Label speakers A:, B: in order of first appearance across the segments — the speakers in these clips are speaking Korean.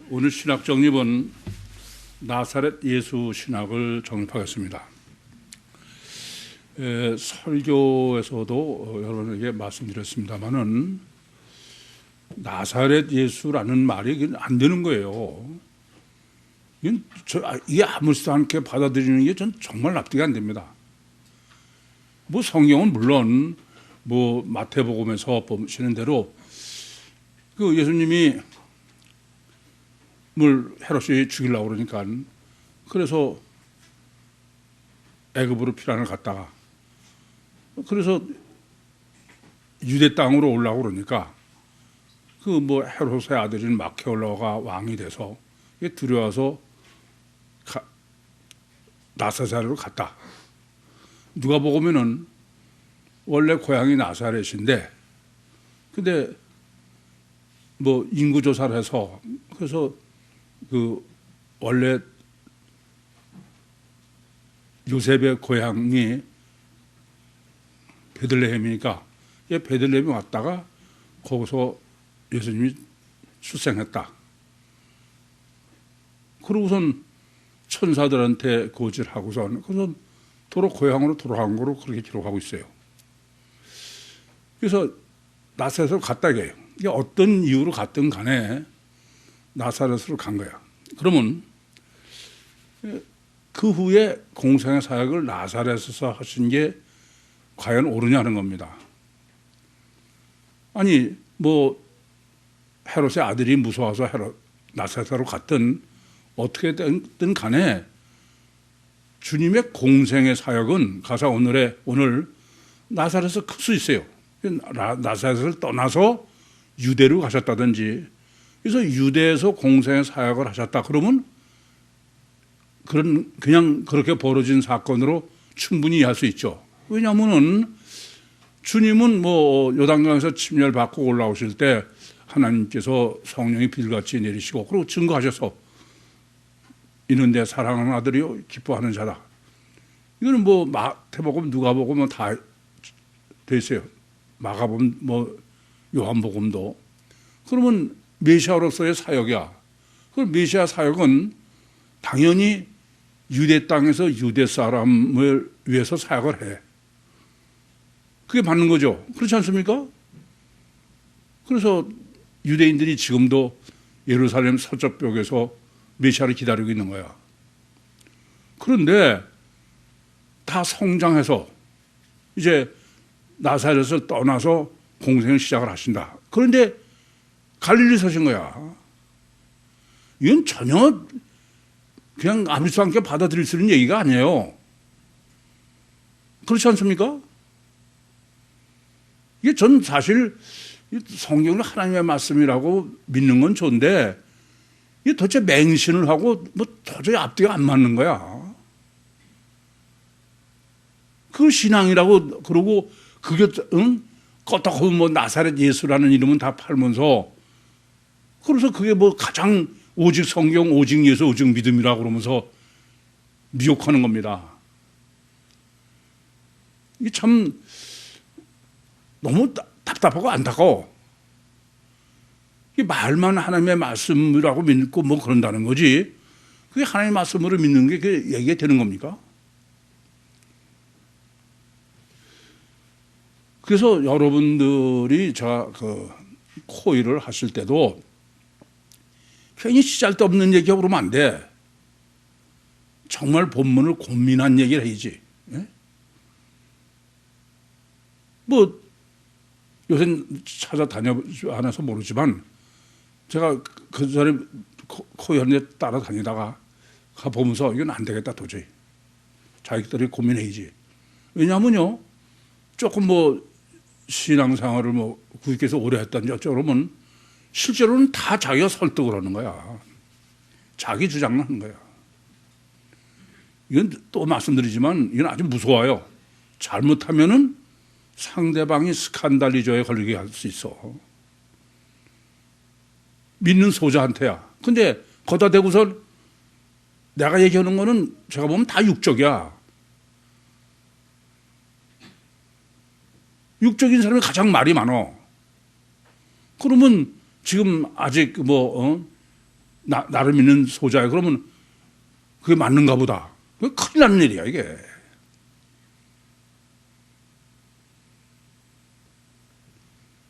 A: 오늘 신학 정립은 나사렛 예수 신학을 정립하겠습니다. 설교에서도 여러분에게 말씀드렸습니다만은 나사렛 예수라는 말이 안 되는 거예요. 이게 아무렇지도 않게 받아들이는 게 전 정말 납득이 안 됩니다. 뭐 성경은 물론 뭐 마태복음에서 보시는 대로 그 예수님이 물 헤롯이 죽이려고 그러니까 그래서 애굽으로 피란을 갔다가 그래서 유대 땅으로 올라오고 그러니까 그 뭐 헤롯의 아들인 마케올라가 왕이 돼서 두려워서 나사렛으로 갔다. 누가 보면은 원래 고향이 나사렛인데 근데 뭐 인구 조사를 해서 그래서 그 원래 요셉의 고향이 베들레헴이니까 베들레헴에 왔다가 거기서 예수님이 출생했다. 그러고선 천사들한테 고질하고선 그래서 도로 고향으로 돌아간 거로 그렇게 기록하고 있어요. 그래서 나사렛으로 갔다 이게요. 이게 어떤 이유로 갔든 간에 나사렛으로 간 거야. 그러면 그 후에 공생의 사역을 나사렛에서 하신 게 과연 옳으냐는 겁니다. 아니 뭐 헤롯의 아들이 무서워서 나사렛으로 갔든 어떻게 됐든 간에 주님의 공생의 사역은 가사 오늘 나사렛에서 클 수 있어요. 나사렛을 떠나서 유대로 가셨다든지 그래서 유대에서 공생의 사역을 하셨다 그러면 그냥 그렇게 벌어진 사건으로 충분히 이해할 수 있죠. 왜냐하면은 주님은 뭐 요단강에서 침례를 받고 올라오실 때 하나님께서 성령이 빌같이 내리시고 그리고 증거하셔서 이는 내 사랑하는 아들이요 기뻐하는 자다. 이거는 뭐 마태복음 누가복음 다 돼 있어요. 마가복음 뭐 요한복음도. 그러면 메시아로서의 사역이야. 그럼 메시아 사역은 당연히 유대 땅에서 유대 사람을 위해서 사역을 해. 그게 맞는 거죠. 그렇지 않습니까? 그래서 유대인들이 지금도 예루살렘 서쪽벽에서 메시아를 기다리고 있는 거야. 그런데 다 성장해서 이제 나사렛을 떠나서 공생을 시작을 하신다. 그런데 갈릴리 서신 거야. 이건 전혀 그냥 아무렇지도 않게 받아들일 수 있는 얘기가 아니에요. 그렇지 않습니까? 이게 전 사실 성경을 하나님의 말씀이라고 믿는 건 좋은데 이게 도대체 맹신을 하고 뭐 도저히 앞뒤가 안 맞는 거야. 그 신앙이라고 그러고 그게 껐다고 뭐 나사렛 예수라는 이름은 다 팔면서 그래서 그게 뭐 가장 오직 성경, 오직 예수, 오직 믿음이라고 그러면서 미혹하는 겁니다. 이게 참 너무 답답하고 안타까워. 말만 하나님의 말씀이라고 믿고 뭐 그런다는 거지. 그게 하나님의 말씀으로 믿는 게 그게 얘기가 되는 겁니까? 그래서 여러분들이 제가 그 코일을 하실 때도 괜히 시잘데없는 얘기하고 그러면 안 돼. 정말 본문을 고민한 얘기를 해야지. 예? 뭐 요새 찾아다녀서 모르지만 제가 그 전에 코일에 따라다니다가 가보면서 이건 안 되겠다 도저히. 자기들이 고민해야지. 왜냐하면요. 조금 뭐 신앙생활을 뭐 구익해서 오래 했다든지 어쩌고 그러면 실제로는 다 자기가 설득을 하는 거야. 자기 주장을 하는 거야. 이건 또 말씀드리지만 이건 아주 무서워요. 잘못하면은 상대방이 스칸달리저에 걸리게 할 수 있어. 믿는 소자한테야. 근데 거기다 대고서 내가 얘기하는 거는 제가 보면 다 육적이야. 육적인 사람이 가장 말이 많어. 그러면 지금 아직 나를 믿는 소자야. 그러면 그게 맞는가 보다. 그게 큰일 나는 일이야, 이게.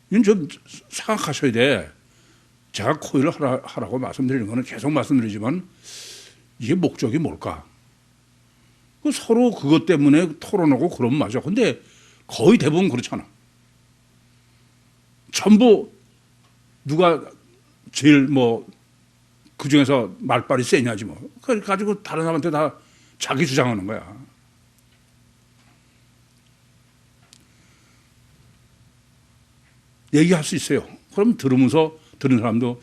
A: 이건 좀 생각하셔야 돼. 제가 코일을 하라고 말씀드리는 거는 계속 말씀드리지만 이게 목적이 뭘까? 서로 그것 때문에 토론하고 그러면 맞아. 근데 거의 대부분 그렇잖아. 전부 누가 제일 그 중에서 말빨이 세냐지 뭐. 그걸 가지고 다른 사람한테 다 자기 주장하는 거야. 얘기할 수 있어요. 그럼 들으면서 들은 사람도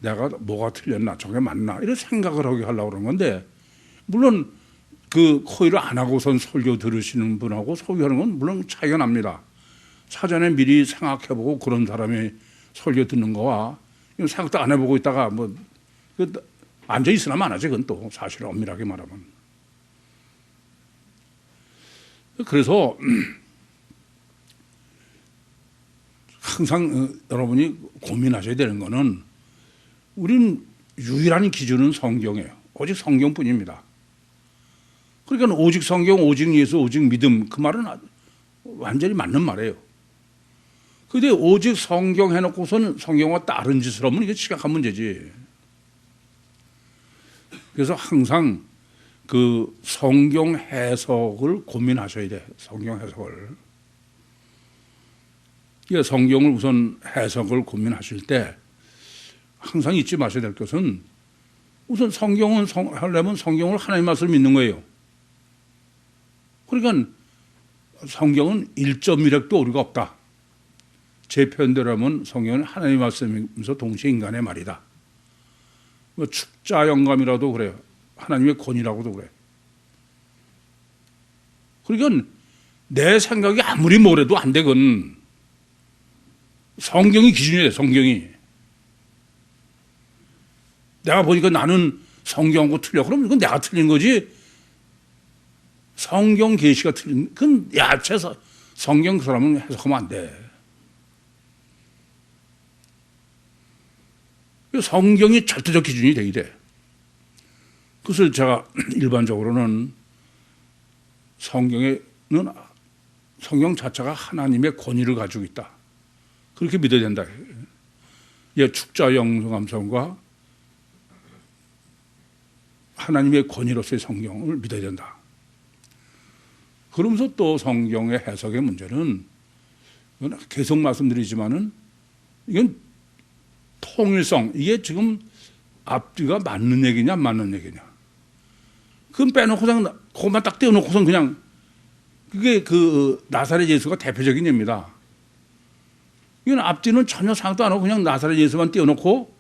A: 내가 뭐가 틀렸나, 저게 맞나, 이런 생각을 하게 하려고 그러는 건데, 물론 그 코일을 안 하고선 설교 들으시는 분하고 설교하는 건 물론 차이가 납니다. 사전에 미리 생각해보고 그런 사람이 설교 듣는 거와 생각도 안 해보고 있다가 앉아있으나 마나지, 그건 또 사실은 엄밀하게 말하면. 그래서 항상 여러분이 고민하셔야 되는 거는 우린 유일한 기준은 성경이에요. 오직 성경뿐입니다. 그러니까 오직 성경, 오직 예수, 오직 믿음, 그 말은 완전히 맞는 말이에요. 그런데 오직 성경 해놓고서는 성경과 다른 짓을 하면 이게 심각한 문제지. 그래서 항상 그 성경 해석을 고민하셔야 돼. 성경 해석을. 성경을 우선 해석을 고민하실 때 항상 잊지 마셔야 될 것은 우선 성경은 하려면 성경을 하나님 말씀을 믿는 거예요. 그러니까 성경은 1.1획도 오류가 없다. 제 표현대로 하면 성경은 하나님 말씀이면서 동시에 인간의 말이다. 축자 영감이라도 그래요. 하나님의 권위라고도 그래. 그러니까 내 생각이 아무리 뭐래도 안 되건 성경이 기준이에요. 성경이. 내가 보니까 나는 성경하고 틀려. 그럼 이건 내가 틀린 거지. 성경 계시가 틀린, 그건 야채서 성경 그 사람은 해석하면 안 돼. 성경이 절대적 기준이 되게 돼. 그것을 제가 일반적으로는 성경 자체가 하나님의 권위를 가지고 있다. 그렇게 믿어야 된다. 축자 영감성과 하나님의 권위로서의 성경을 믿어야 된다. 그러면서 또 성경의 해석의 문제는 계속 말씀드리지만은 이건 통일성, 이게 지금 앞뒤가 맞는 얘기냐 안 맞는 얘기냐. 그건 빼놓고서 그것만 딱 떼어놓고선 그냥 그게 그 나사렛 예수가 대표적인 예입니다. 이건 앞뒤는 전혀 상도 안 하고 그냥 나사렛 예수만 떼어놓고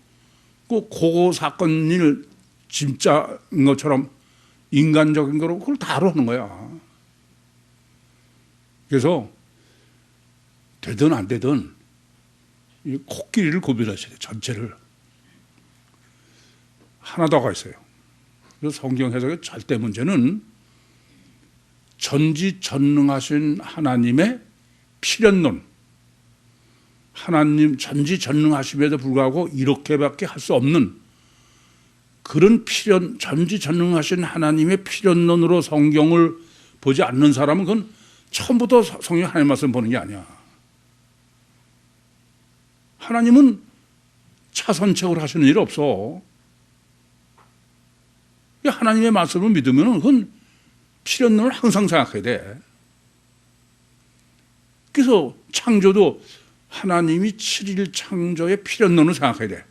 A: 그 사건을 진짜인 것처럼 인간적인 거로 그걸 다 하는 거야. 그래서 되든 안 되든 이 코끼리를 구별하셔야 돼요. 전체를. 하나 더가 있어요. 그래서 성경 해석의 절대 문제는 전지전능하신 하나님의 필연론. 하나님 전지전능하심에도 불구하고 이렇게밖에 할 수 없는 그런 전지전능하신 하나님의 필연론으로 성경을 보지 않는 사람은 그건 처음부터 성경 하나님 말씀 보는 게 아니야. 하나님은 차선책으로 하시는 일 없어. 하나님의 말씀을 믿으면 그건 필연론을 항상 생각해야 돼. 그래서 창조도 하나님이 7일 창조의 필연론을 생각해야 돼.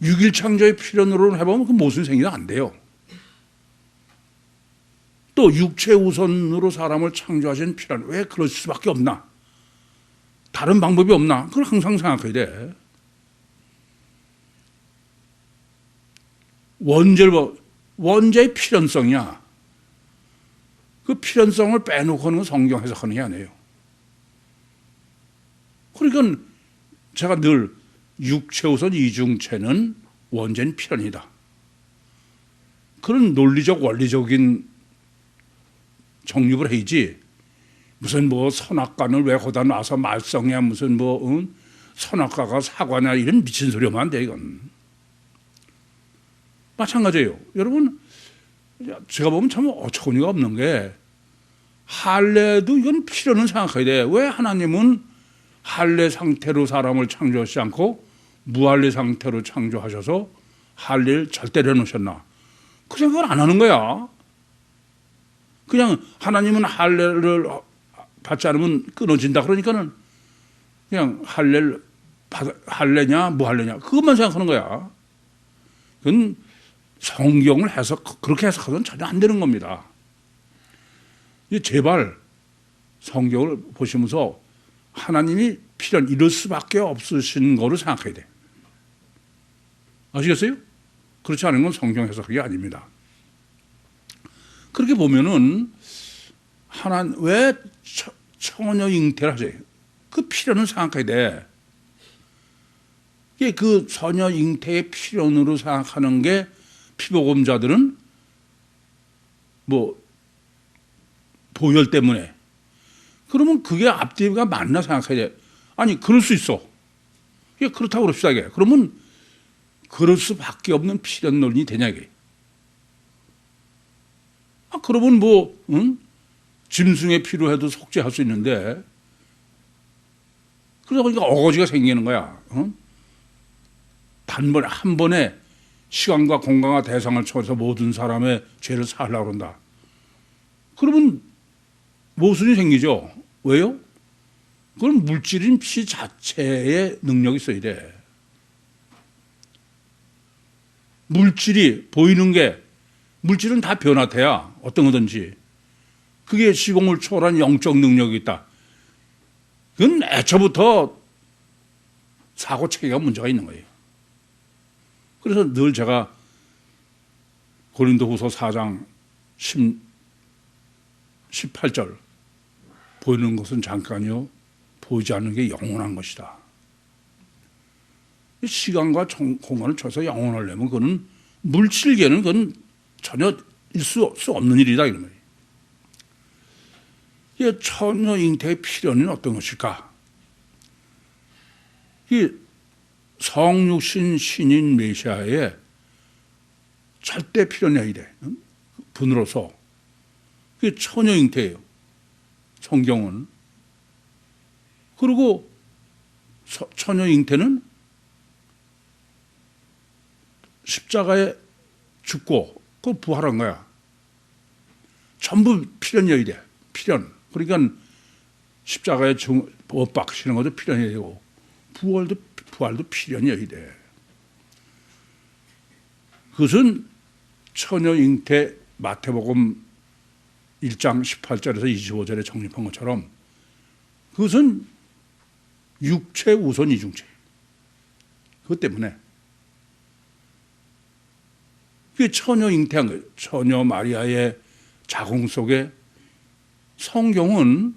A: 6일 창조의 필연론을 해보면 그 무슨 생기도 안 돼요. 또 육체 우선으로 사람을 창조하신 필연, 왜 그럴 수밖에 없나? 다른 방법이 없나? 그걸 항상 생각해야 돼. 원죄의 필연성이야. 그 필연성을 빼놓고 하는 건 성경 해석하는 게 아니에요. 그러니까 제가 늘 육체 우선 이중체는 원죄는 필연이다. 그런 논리적 원리적인 정립을 해야지. 무슨 선악관을 왜 거다 놔서 말썽이야, 무슨 선악과가 사과냐, 이런 미친 소리 하면 안 돼, 이건. 마찬가지예요. 여러분, 제가 보면 참 어처구니가 없는 게 할례도 이건 필요는 생각해야 돼. 왜 하나님은 할례 상태로 사람을 창조하지 않고 무할례 상태로 창조하셔서 할례를 절대 내놓으셨나? 그 생각을 안 하는 거야. 그냥 하나님은 할례를 받지 않으면 끊어진다. 그러니까는 그냥 할례냐 무할례냐 그것만 생각하는 거야. 그건 성경을 그렇게 해석하면 전혀 안 되는 겁니다. 제발 성경을 보시면서 하나님이 필연 이럴 수밖에 없으신 거로 생각해야 돼. 아시겠어요? 그렇지 않은 건 성경 해석이 아닙니다. 그렇게 보면은 왜 처녀 잉태를 하세요? 그 필연을 생각해야 돼. 그 처녀 잉태의 필연으로 생각하는 게 피복음자들은 보혈 때문에. 그러면 그게 앞뒤가 맞나 생각해야 돼. 아니, 그럴 수 있어. 그렇다고 그럽시다. 그러면 그럴 수밖에 없는 필연 논리 되냐, 이게. 그러면 짐승의 피로 해도 속죄할 수 있는데, 그러다 보니까 어거지가 생기는 거야. 한 번에 시간과 공간과 대상을 초월해서 모든 사람의 죄를 사하려고 그런다. 그러면 모순이 생기죠. 왜요? 그건 물질인 피 자체의 능력이 있어야 돼. 물질이 보이는 게, 물질은 다 변화돼야 어떤 거든지. 그게 시공을 초월한 영적 능력이 있다. 그건 애초부터 사고 체계가 문제가 있는 거예요. 그래서 늘 제가 고린도후서 4장 18절 보이는 것은 잠깐이요 보이지 않는 게 영원한 것이다. 시간과 공간을 쳐서 영원하려면 그건 물질계는 그건 전혀 수 없는 일이다 이런 말이에요. 이 처녀 잉태의 필연은 어떤 것일까? 이 성육신 신인 메시아의 절대 필연이어야 돼. 분으로서. 그게 처녀 잉태예요. 성경은. 그리고 처녀 잉태는 십자가에 죽고 그걸 부활한 거야. 전부 필연이어야 돼. 필연. 그러니까 십자가에 못 박히는 것도 필연이어야 되고 부활도 필연이어야 돼. 그것은 처녀 잉태 마태복음 1장 18절에서 25절에 정립한 것처럼 그것은 육체 우선 이중체. 그것 때문에 그게 처녀 잉태한 거예요. 처녀 마리아의 자궁 속에 성경은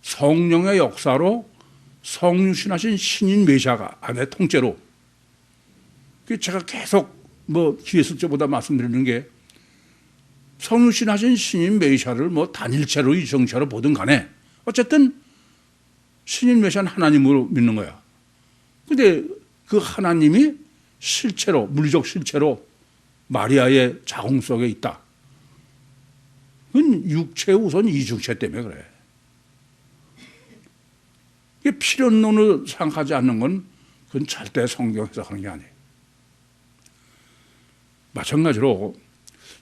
A: 성령의 역사로 성육신하신 신인 메시아가 안에 통째로. 제가 계속 기회 있을 때보다 말씀드리는 게 성육신하신 신인 메시아를 단일체로 이정체로 보든 간에 어쨌든 신인 메시아는 하나님으로 믿는 거야. 근데 그 하나님이 실체로 물리적 실체로 마리아의 자궁 속에 있다. 그건 육체 우선 이중체 때문에 그래. 이게 필연론을 생각하지 않는 건 그건 절대 성경에서 하는 게 아니에요. 마찬가지로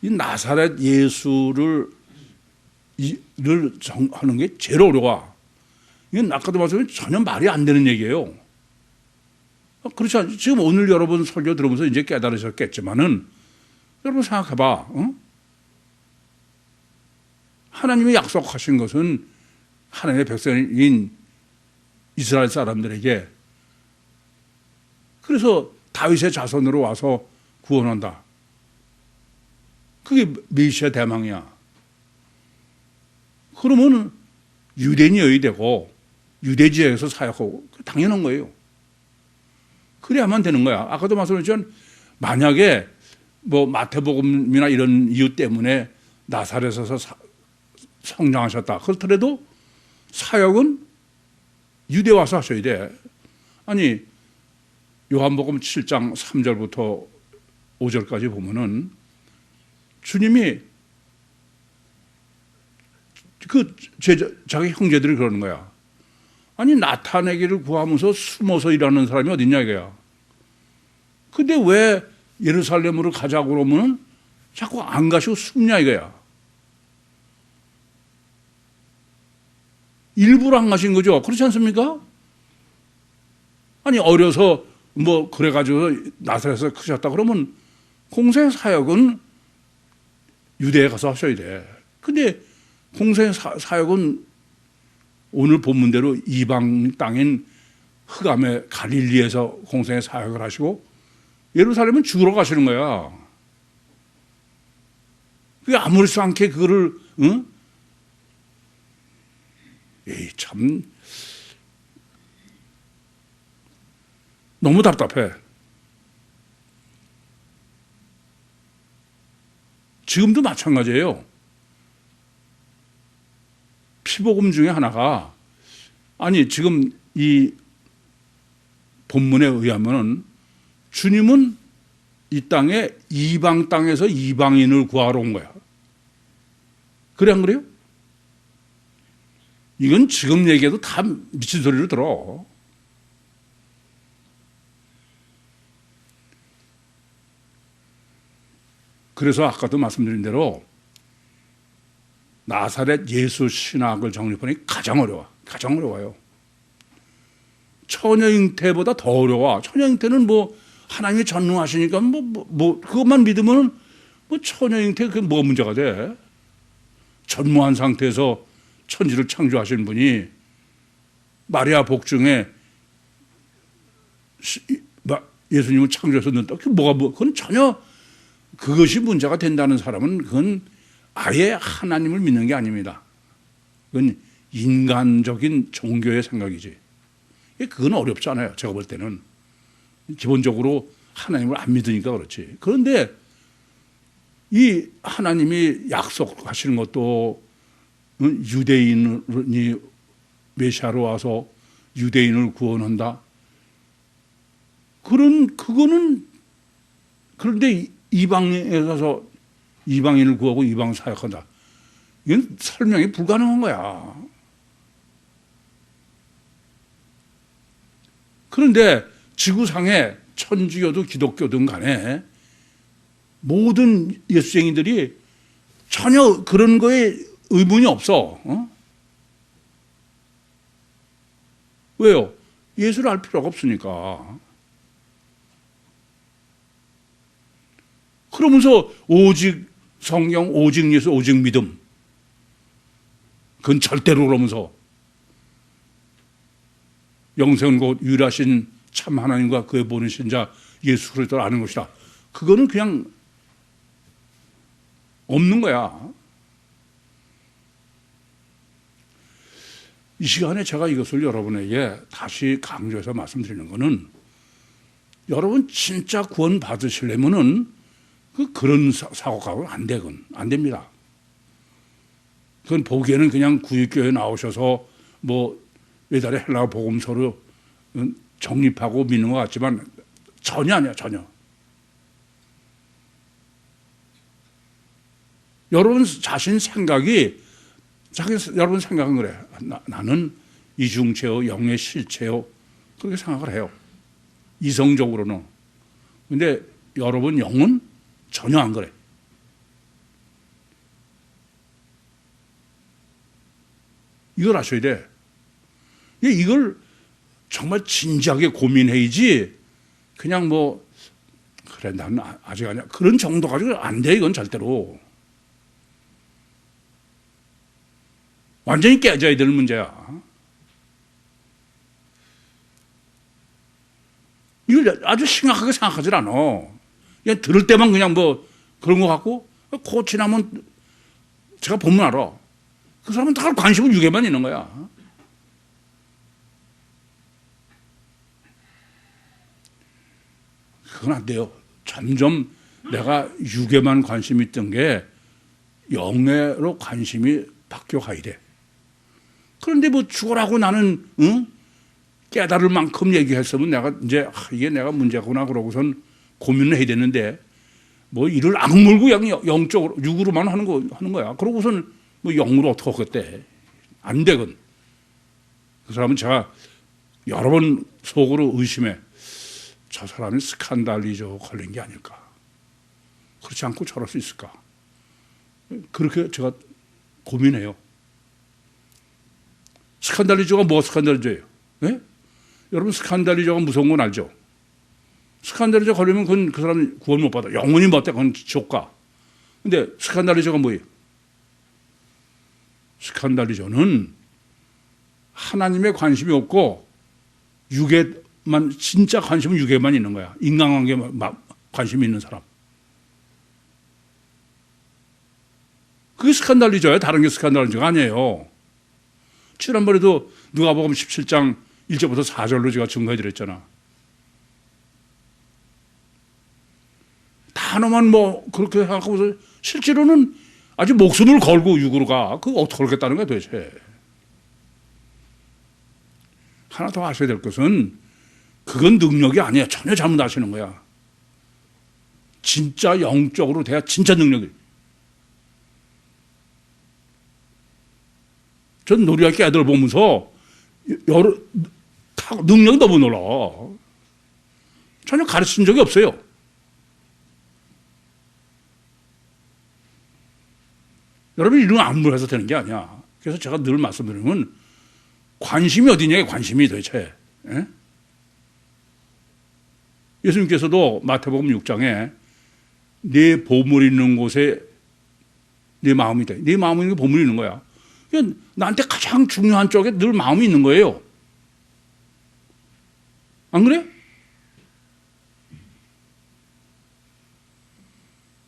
A: 이 나사렛 예수를 하는 게 제일 어려워. 이건 아까도 말씀드린 전혀 말이 안 되는 얘기예요. 그렇지 않죠? 지금 오늘 여러분 설교 들으면서 이제 깨달으셨겠지만은 여러분 생각해봐. 하나님이 약속하신 것은 하나님의 백성인 이스라엘 사람들에게 그래서 다윗의 자손으로 와서 구원한다. 그게 메시아 대망이야. 그러면 유대인이어야 되고 유대지역에서 사역하고 당연한 거예요. 그래야만 되는 거야. 아까도 말씀드렸지만 만약에 마태복음이나 이런 이유 때문에 나사렛에서 성장하셨다. 그렇더라도 사역은 유대 와서 하셔야 돼. 아니 요한복음 7장 3절부터 5절까지 보면은 주님이 그 자기 형제들이 그러는 거야. 아니 나타내기를 구하면서 숨어서 일하는 사람이 어딨냐 이거야. 근데 왜 예루살렘으로 가자고 그러면은 자꾸 안 가시고 숨냐 이거야. 일부러 안 가신 거죠. 그렇지 않습니까? 아니 어려서 뭐 그래가지고 나사렛에서 크셨다 그러면 공생 사역은 유대에 가서 하셔야 돼. 근데 공생 사역은 오늘 본문대로 이방 땅인 흑암의 갈릴리에서 공생의 사역을 하시고 예루살렘은 죽으러 가시는 거야. 그게 아무렇지 않게 그거를 응? 에이, 참 너무 답답해. 지금도 마찬가지예요. 피복음 중에 하나가 아니 지금 이 본문에 의하면은 주님은 이 땅에 이방 땅에서 이방인을 구하러 온 거야. 그래 안 그래요? 이건 지금 얘기해도 다 미친 소리를 들어. 그래서 아까도 말씀드린 대로 나사렛 예수 신학을 정립하니 가장 어려워. 가장 어려워요. 처녀잉태보다 더 어려워. 처녀잉태는 뭐 하나님이 전능하시니까 그것만 믿으면 뭐 처녀잉태 그게 뭐가 문제가 돼? 전무한 상태에서 천지를 창조하신 분이 마리아 복중에 예수님을 창조해서 넣는다. 그건 전혀 그것이 문제가 된다는 사람은 그건 아예 하나님을 믿는 게 아닙니다. 그건 인간적인 종교의 생각이지. 그건 어렵지 않아요. 제가 볼 때는. 기본적으로 하나님을 안 믿으니까 그렇지. 그런데 이 하나님이 약속하시는 것도 유대인이 메시아로 와서 유대인을 구원한다. 그거는 그런데 이방에 가서 이방인을 구하고 이방 사역한다. 이건 설명이 불가능한 거야. 그런데 지구상에 천주교도 기독교든 간에 모든 예수쟁이들이 전혀 그런 거에 의문이 없어. 왜요? 예수를 알 필요가 없으니까. 그러면서 오직 성경, 오직 예수, 오직 믿음. 그건 절대로 그러면서 영생은 곧 유일하신 참 하나님과 그의 보내신 자 예수 그리스도를 아는 것이다. 그거는 그냥 없는 거야. 이 시간에 제가 이것을 여러분에게 다시 강조해서 말씀드리는 것은 여러분 진짜 구원 받으시려면은 그런 사고가고 안 되건 안 됩니다. 그건 보기에는 그냥 구육교회 나오셔서 뭐 매달에 헬라어 복음서로 정립하고 믿는 것 같지만 전혀 아니야, 전혀. 여러분 자신 생각이 여러분 생각은 그래. 나는 이중체요, 영의 실체요. 그렇게 생각을 해요. 이성적으로는. 근데 여러분 영은 전혀 안 그래. 이걸 아셔야 돼. 이걸 정말 진지하게 고민해야지 그냥 뭐 그래 나는 아직 아니야 그런 정도 가지고 안 돼. 이건 절대로 완전히 깨져야 되는 문제야. 이걸 아주 심각하게 생각하지 않아. 그냥 들을 때만 그냥 뭐 그런 거 같고 그 지나면 제가 보면 알아. 그 사람은 다 관심은 육에만 있는 거야. 그건 안 돼요. 점점 내가 육에만 관심이 있던 게 영에로 관심이 바뀌어가야 돼. 그런데 뭐 죽으라고 나는 깨달을 만큼 얘기했으면 내가 이제 이게 내가 문제구나 그러고선 고민을 해야 되는데 뭐 이를 악물고 그냥 영적으로 육으로만 하는 거야. 그러고선 뭐 영으로 어떻게 하겠대? 안 되건. 그 사람은 제가 여러 번 속으로 의심해. 저 사람이 스칸달리저 걸린 게 아닐까? 그렇지 않고 저럴 수 있을까? 그렇게 제가 고민해요. 스칸달리저가 뭐 스칸달리저예요? 네? 여러분 스칸달리저가 무서운 건 알죠? 스칸달리저 걸리면 그건 그 사람이 구원 못 받아. 영원히 못 받아. 그건 지옥 가. 근데 스칸달리저가 뭐예요? 스칸달리저는 하나님의 관심이 없고 육에만, 진짜 관심은 육에만 있는 거야. 인간관계에 관심이 있는 사람. 그게 스칸달리저야. 다른 게 스칸달리저가 아니에요. 지난번에도 누가복음 17장 1절부터 4절로 제가 증거해드렸잖아. 단어만 뭐 그렇게 생각하고서 실제로는 아주 목숨을 걸고 육으로 가. 그거 어떻게 걸겠다는 거야 도대체. 하나 더 아셔야 될 것은 그건 능력이 아니야. 전혀 잘못 아시는 거야. 진짜 영적으로 돼야 진짜 능력이에요. 전 놀이학교 애들 보면서 능력이 너무 놀라워. 전혀 가르친 적이 없어요. 여러분 이런 안무를 해서 되는 게 아니야. 그래서 제가 늘 말씀드리면 관심이 어디냐, 관심이 도대체. 예? 예수님께서도 마태복음 6장에 네 보물 있는 곳에 네 마음이 있다. 네 마음이 있는 게 보물이 있는 거야. 그러니까 나한테 가장 중요한 쪽에 늘 마음이 있는 거예요. 안 그래?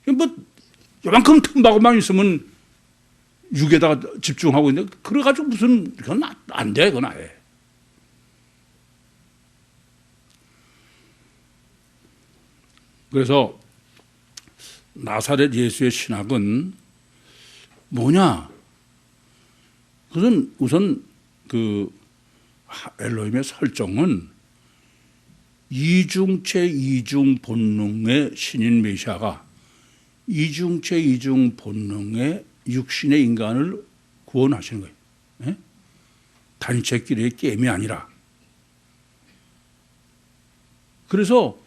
A: 뭐 요만큼 틈바구만 있으면 육에다가 집중하고 있는데 그래가지고 무슨 그건 안 돼. 그건 아예. 그래서 나사렛 예수의 신학은 뭐냐? 그것은 우선 그 엘로힘의 설정은 이중체 이중 본능의 신인 메시아가 이중체 이중 본능의 육신의 인간을 구원하시는 거예요. 예? 단체끼리의 게임이 아니라. 그래서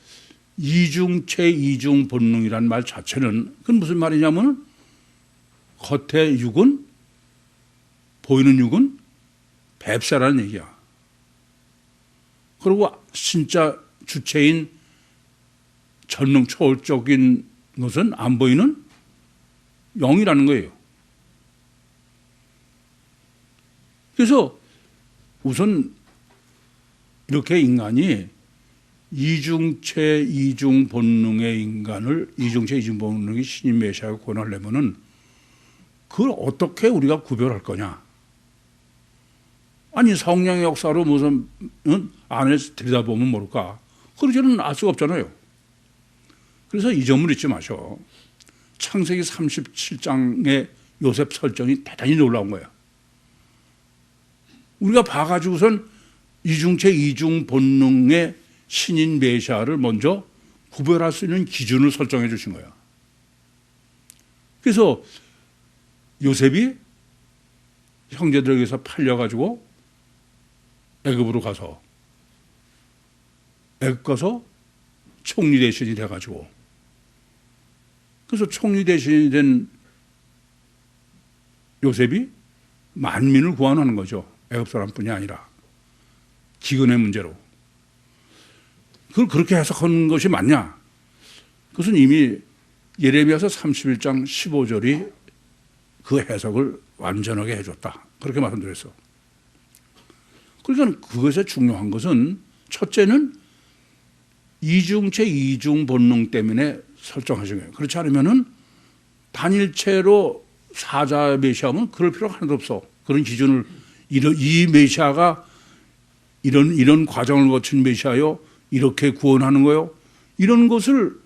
A: 이중체 이중 본능이란 말 자체는 그건 무슨 말이냐면 겉의 육은 보이는 육은 뱁새라는 얘기야. 그리고 진짜 주체인 전능 초월적인 것은 안 보이는 영이라는 거예요. 그래서 우선 이렇게 인간이 이중체 이중 본능의 인간을 이중체 이중 본능의 신인 메시아가 구원하려면은 그걸 어떻게 우리가 구별할 거냐? 아니 성령의 역사로 무슨 안에 들여다보면 모를까? 그러지는 알 수가 없잖아요. 그래서 이 점을 잊지 마셔. 창세기 37장의 요셉 설정이 대단히 놀라운 거야. 우리가 봐가지고선 이중체 이중 본능의 신인 메시아를 먼저 구별할 수 있는 기준을 설정해 주신 거야. 그래서 요셉이 형제들에게서 팔려가지고 애굽으로 가서 애굽 가서 총리 대신이 돼가지고 그래서 총리 대신이 된 요셉이 만민을 구원하는 거죠. 애굽 사람뿐이 아니라 기근의 문제로. 그걸 그렇게 해석하는 것이 맞냐? 그것은 이미 예레미야서 31장 15절이 그 해석을 완전하게 해줬다. 그렇게 말씀드렸어. 그러니까 그것에 중요한 것은 첫째는 이중체 이중 본능 때문에 설정하신 거예요. 그렇지 않으면은 단일체로 사자 메시아면 그럴 필요가 하나도 없어. 그런 기준을 이 메시아가 이런 과정을 거친 메시아요. 이렇게 구원하는 거요. 이런 것을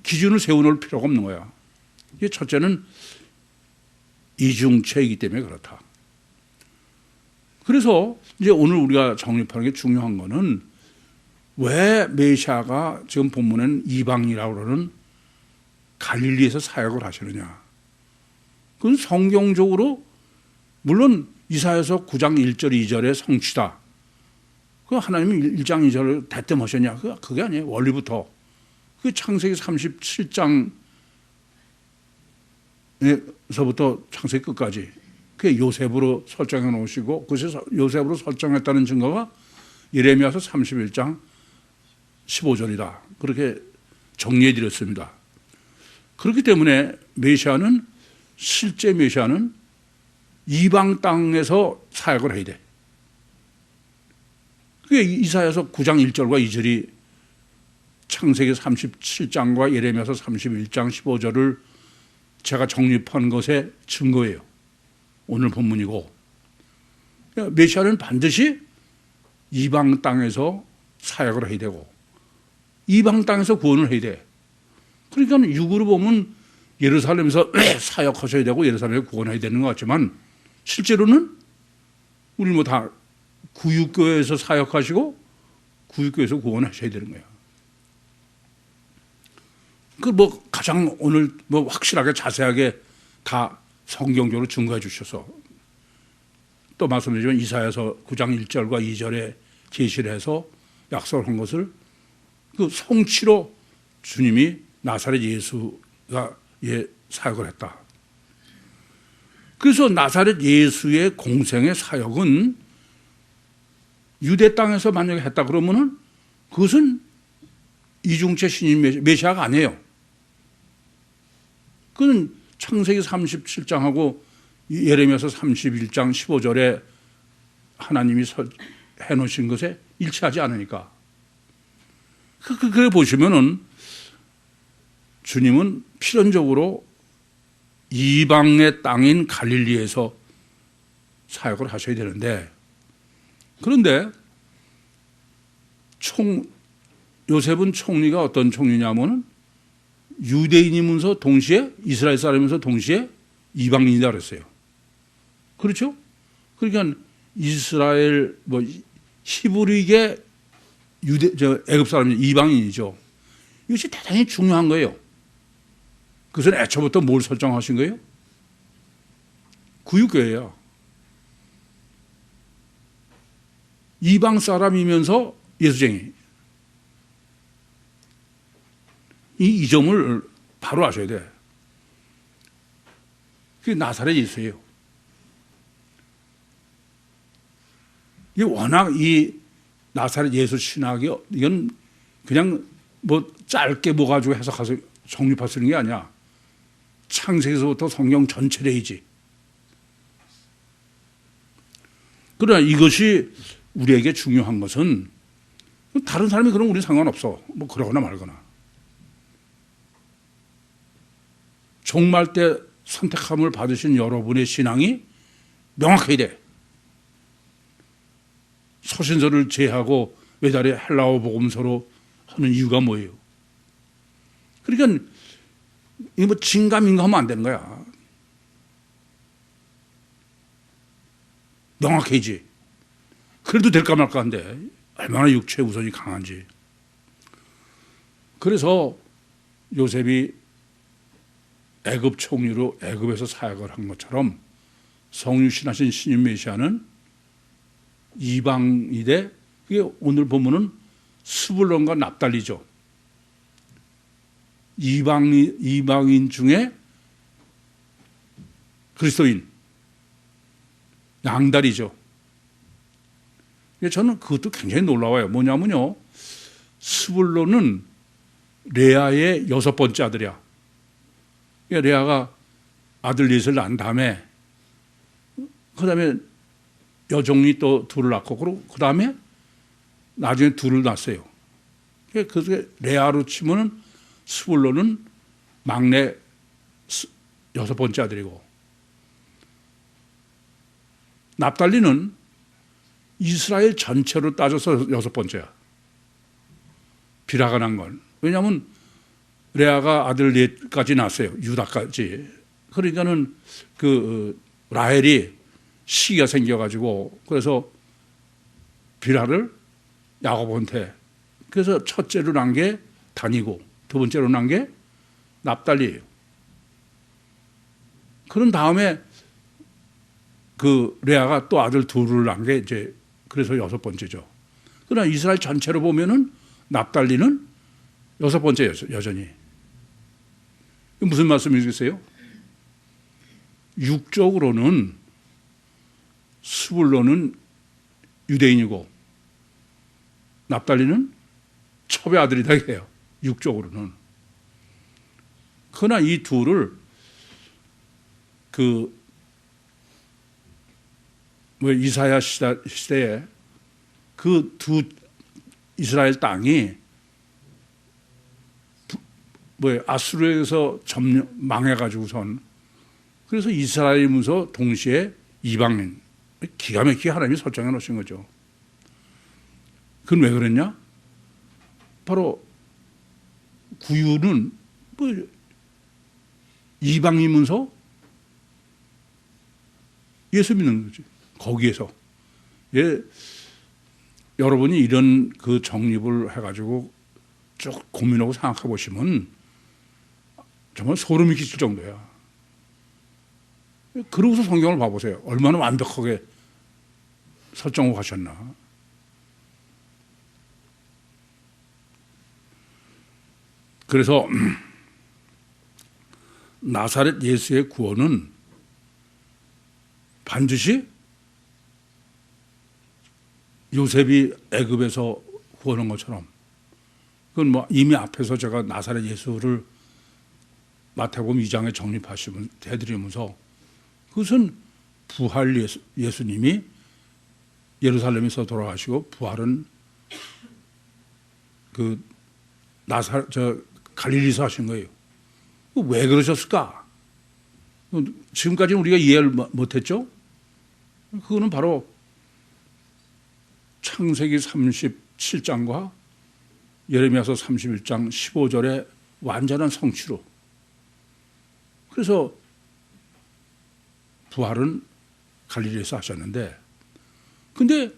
A: 기준을 세워놓을 필요가 없는 거야. 이게 첫째는 이중체이기 때문에 그렇다. 그래서 이제 오늘 우리가 정립하는 게 중요한 거는 왜 메시아가 지금 본문에는 이방이라고 그러는 갈릴리에서 사역을 하시느냐. 그건 성경적으로 물론 이사야서 9장 1절 2절의 성취다. 그 하나님이 1장 2절을 대뜸하셨냐. 그게 아니에요. 원리부터. 그 창세기 37장에서부터 창세기 끝까지 그게 요셉으로 설정해 놓으시고 그래서 요셉으로 설정했다는 증거가 예레미야서 31장 15절이다. 그렇게 정리해 드렸습니다. 그렇기 때문에 메시아는 실제 메시아는 이방 땅에서 사역을 해야 돼. 그게 이사야서 9장 1절과 2절이 창세기 37장과 예레미야서 31장 15절을 제가 정립한 것의 증거예요. 오늘 본문이고. 메시아는 반드시 이방 땅에서 사역을 해야 되고 이방 땅에서 구원을 해야 돼. 그러니까 육으로 보면 예루살렘에서 사역하셔야 되고 예루살렘에 구원해야 되는 것 같지만 실제로는 우리 뭐 다 구육교회에서 사역하시고 구육교회에서 구원하셔야 되는 거예요. 그 뭐 가장 오늘 뭐 확실하게 자세하게 다 성경적으로 증거해 주셔서 또 말씀드리지만 이사야서 9장 1절과 2절에 제시를 해서 약속한 것을 그 성취로 주님이 나사렛 예수가 사역을 했다. 그래서 나사렛 예수의 공생의 사역은 유대 땅에서 만약에 했다 그러면은 그것은 이중체 신인 메시아가 아니에요. 그건 창세기 37장하고 예레미야서 31장 15절에 하나님이 해놓으신 것에 일치하지 않으니까. 그래 보시면은 주님은 필연적으로 이방의 땅인 갈릴리에서 사역을 하셔야 되는데 그런데 요셉은 총리가 어떤 총리냐면은 유대인이면서 동시에 이스라엘 사람이면서 동시에 이방인이다 그랬어요. 그렇죠? 그러니까 이스라엘 히브리계 애굽 사람이 이방인이죠. 이것이 대단히 중요한 거예요. 그것은 애초부터 뭘 설정하신 거예요? 구육교회예요. 이방 사람이면서 예수쟁이. 이 점을 바로 아셔야 돼. 그게 나사렛 예수예요. 이게 워낙 이 나사렛 예수 신학이 이건 그냥 뭐 짧게 모가지고 해석해서 정립할 수 있는 게 아니야. 창세기서부터 성경 전체래이지. 그러나 이것이 우리에게 중요한 것은 다른 사람이 그러면 우리 상관없어. 뭐 그러거나 말거나. 종말 때 선택함을 받으신 여러분의 신앙이 명확해야 돼. 서신서를 제하고 외달에 헬라어 복음서로 하는 이유가 뭐예요? 그러니까 이거 뭐 진감인가 하면 안 되는 거야. 명확해지. 그래도 될까 말까 한데 얼마나 육체 우선이 강한지. 그래서 요셉이 애굽 총리로 애굽에서 사역을 한 것처럼 성육신하신 신인 메시아는 이방인데 그게 오늘 보면은 스불론과 납달리죠. 이방인 중에 그리스도인 양다리죠. 저는 그것도 굉장히 놀라워요. 뭐냐면요, 스불론은 레아의 6번째 아들이야. 레아가 아들 넷을 낳은 다음에 그 다음에 여종이 또 둘을 낳고 그 다음에 나중에 둘을 낳았어요. 그래서 레아로 치면은 스불론은 막내 6번째 아들이고 납달리는 이스라엘 전체로 따져서 6번째야. 비라가 난 건. 왜냐하면 레아가 아들 넷까지 낳았어요. 유다까지. 그러니까는 라헬이 시기가 생겨가지고 그래서 비라를 야곱한테 그래서 첫째로 난 게 단이고 두 번째로 난 게 납달리예요. 그런 다음에 그 레아가 또 아들 둘을 낳은 게 이제 그래서 여섯 번째죠. 그러나 이스라엘 전체로 보면은 납달리는 여섯 번째 여전히. 무슨 말씀이겠어요? 육적으로는 스불론은 유대인이고 납달리는 첩의 아들이다 해요. 육적으로는. 그러나 이 둘을 이사야 시대에 그 두 이스라엘 땅이 아수르에서 망해가지고선 그래서 이스라엘이면서 동시에 이방인 기가 막히게 하나님이 설정해 놓으신 거죠. 그건 왜 그랬냐? 바로 구유는 이방이면서 예수 믿는 거지. 거기에서. 여러분이 이런 그 정립을 해가지고 쭉 고민하고 생각해 보시면 정말 소름이 끼칠 정도야. 그러고서 성경을 봐보세요. 얼마나 완벽하게 설정하고 가셨나. 그래서 나사렛 예수의 구원은 반드시 요셉이 애굽에서 구원한 것처럼 그건 뭐 이미 앞에서 제가 나사렛 예수를 마태복음 2장에 정립하시면 해드리면서 그것은 부활 예수님이 예루살렘에서 돌아가시고 부활은 갈릴리에서 하신 거예요. 왜 그러셨을까? 지금까지는 우리가 이해를 못했죠? 그거는 바로 창세기 37장과 예레미야서 31장 15절의 완전한 성취로. 그래서 부활은 갈릴리에서 하셨는데 근데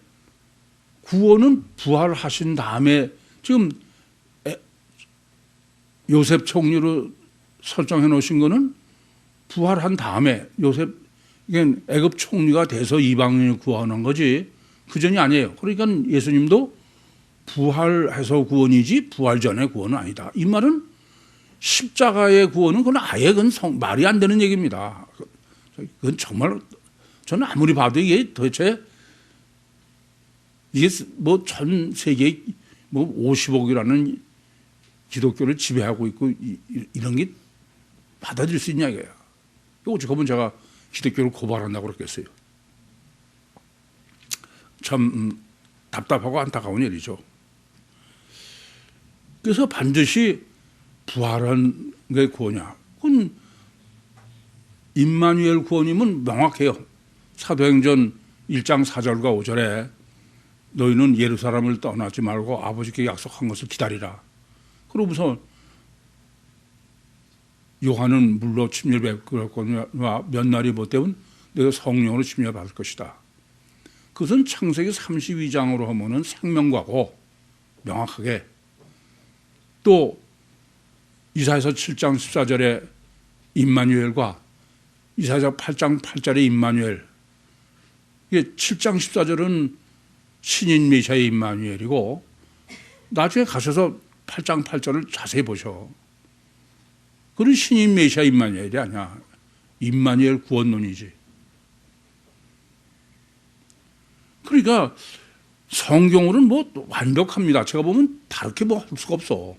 A: 구원은 부활하신 다음에 지금 요셉 총리로 설정해 놓으신 거는 부활한 다음에 요셉 애굽 총리가 돼서 이방인을 구원한 거지 그 전이 아니에요. 그러니까 예수님도 부활해서 구원이지 부활 전에 구원은 아니다. 이 말은 십자가의 구원은 그건 아예 말이 안 되는 얘기입니다. 그건 정말 저는 아무리 봐도 이게 도대체 이게 뭐 전 세계 뭐 50억이라는 기독교를 지배하고 있고 이런 게 받아들일 수 있냐 이거야. 어찌보면 제가 기독교를 고발한다고 그랬겠어요. 참 답답하고 안타까운 일이죠. 그래서 반드시 부활한 게 구원이야. 그건 임마누엘 구원이면 명확해요. 사도행전 1장 4절과 5절에 너희는 예루살렘을 떠나지 말고 아버지께 약속한 것을 기다리라. 그러고서 요한은 물로 침례받거니와 몇 날이 못 되면 너희가 성령으로 침례받을 것이다. 그것은 창세기 32장으로 하면은 생명과고 명확하게 또 이사야서 7장 14절에 임마누엘과 이사야서 8장 8절에 임마누엘 이게 7장 14절은 신인 메시아의 임마누엘이고 나중에 가셔서 8장 8절을 자세히 보셔. 그건 신인 메시아 임마누엘이 아니야. 임마누엘 구원론이지. 그러니까 성경으로는 뭐 완벽합니다. 제가 보면 다르게 뭐 할 수가 없어.